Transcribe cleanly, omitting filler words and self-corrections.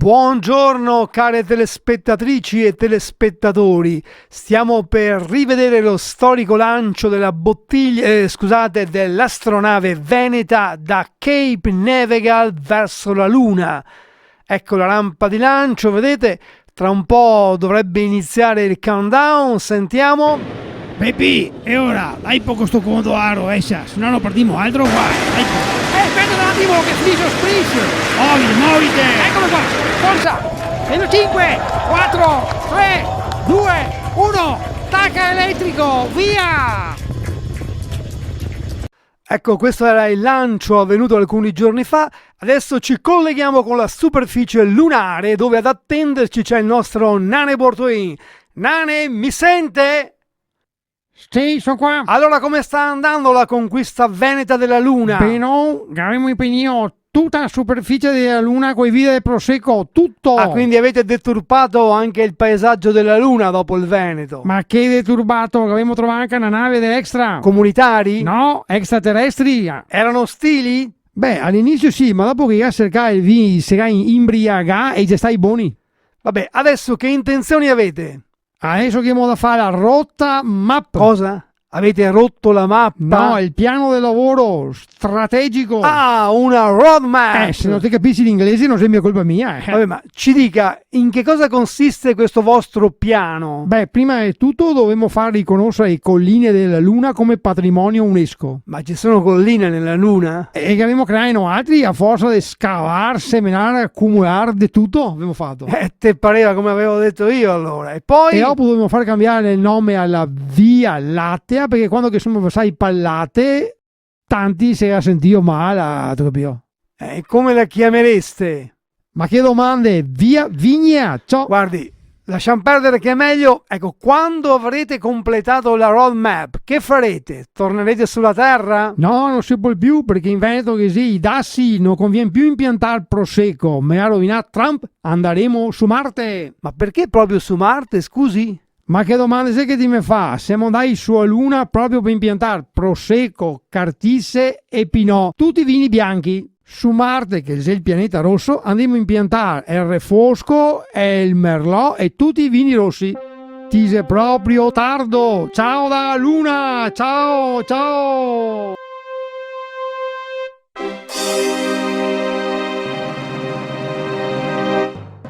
Buongiorno care telespettatrici e telespettatori, stiamo per rivedere lo storico lancio della dell'astronave Veneta da Cape Navegal verso la Luna. Ecco la rampa di lancio, vedete? Tra un po' dovrebbe iniziare il countdown, sentiamo. Pepi, e ora? Dai poco sto comodo a rovescia, se no non partiamo altro guai. Aspetta un attimo che finisce lo spritz. Muovite! Eccolo qua, forza! Meno 5, 4, 3, 2, 1, tacca elettrico, via! Ecco, questo era il lancio avvenuto alcuni giorni fa. Adesso ci colleghiamo con la superficie lunare, dove ad attenderci c'è il nostro Nane Bortoin. Nane, mi sente? Sì, sono qua. Allora, come sta andando la conquista veneta della Luna? Bene, abbiamo impegnato tutta la superficie della Luna con i video del Prosecco, tutto. Ah, quindi avete deturpato anche il paesaggio della Luna dopo il Veneto? Ma che deturbato, che abbiamo trovato anche una nave dell'extra. Comunitari? No, extraterrestri. Erano ostili? Beh, all'inizio sì, ma dopo che cercare vi sarai imbriaga e già stai buoni. Vabbè, adesso che intenzioni avete? Adesso che abbiamo da fare la rotta map. Cosa? Avete rotto la mappa? No, il piano del lavoro strategico. Ah, una roadmap! Se non ti capisci l'inglese non sembra colpa mia. Vabbè, ma ci dica, in che cosa consiste questo vostro piano? Beh, prima di tutto dovremmo far riconoscere le colline della Luna come patrimonio UNESCO. Ma ci sono colline nella Luna? E che abbiamo creato altri a forza di scavare, seminare, accumulare di tutto abbiamo fatto. Te pareva come avevo detto io allora. E poi? E dopo dovremmo far cambiare il nome alla Via Lattea, perché quando che sono passati pallate tanti si era sentito male, capito? Come la chiamereste? Ma che domande? Via Vigna, ciao. Guardi, lasciamo perdere che è meglio. Ecco, quando avrete completato la roadmap, che farete? Tornerete sulla Terra? No, non si può più, perché in Veneto così i dassi non conviene più impiantare Prosecco, me ha rovinato Trump, andremo su Marte. Ma perché proprio su Marte, scusi? Ma che domande sei che ti mi fa? Siamo andati sulla Luna proprio per impiantare Prosecco, Cartisse e Pinot, tutti vini bianchi. Su Marte, che è il pianeta rosso, andiamo a impiantare il Refosco e il Merlot e tutti i vini rossi. Ti sei proprio tardo. Ciao da Luna, ciao, ciao.